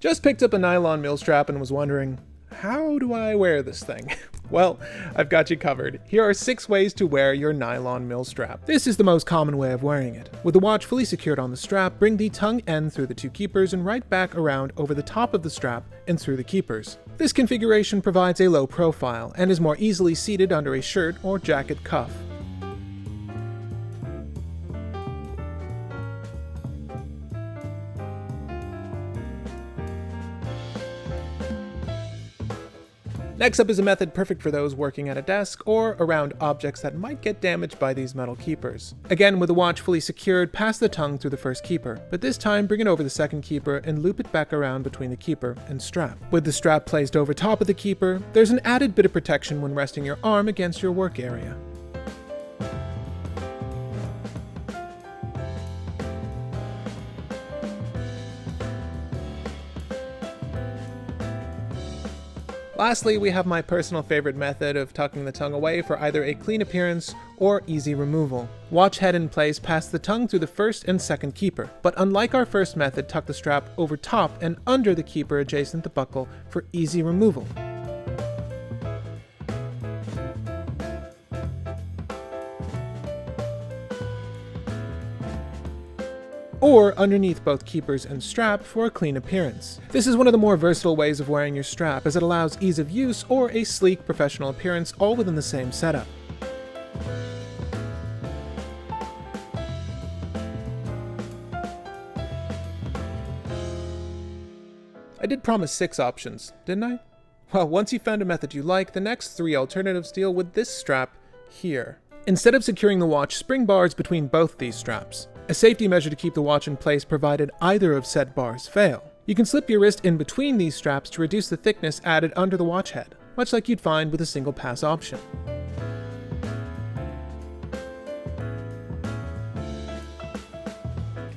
Just picked up a nylon mill strap and was wondering, how do I wear this thing? Well, I've got you covered. Here are 6 ways to wear your nylon mill strap. This is the most common way of wearing it. With the watch fully secured on the strap, bring the tongue end through the 2 keepers and right back around over the top of the strap and through the keepers. This configuration provides a low profile and is more easily seated under a shirt or jacket cuff. Next up is a method perfect for those working at a desk or around objects that might get damaged by these metal keepers. Again, with the watch fully secured, pass the tongue through the first keeper, but this time bring it over the second keeper and loop it back around between the keeper and strap. With the strap placed over top of the keeper, there's an added bit of protection when resting your arm against your work area. Lastly, we have my personal favorite method of tucking the tongue away for either a clean appearance or easy removal. Watch head in place, pass the tongue through the first and second keeper, but unlike our first method, tuck the strap over top and under the keeper adjacent the buckle for easy removal. Or underneath both keepers and strap for a clean appearance. This is one of the more versatile ways of wearing your strap, as it allows ease of use or a sleek professional appearance all within the same setup. I did promise 6 options, didn't I? Well, once you've found a method you like, the next 3 alternatives deal with this strap here. Instead of securing the watch, spring bars between both these straps. A safety measure to keep the watch in place provided either of said bars fail. You can slip your wrist in between these straps to reduce the thickness added under the watch head, much like you'd find with a single pass option.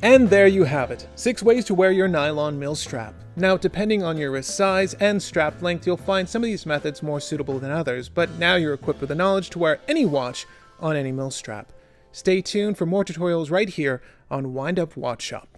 And there you have it, 6 ways to wear your nylon mill strap. Now, depending on your wrist size and strap length, you'll find some of these methods more suitable than others, but now you're equipped with the knowledge to wear any watch on any mill strap. Stay tuned for more tutorials right here on Windup Watch Shop.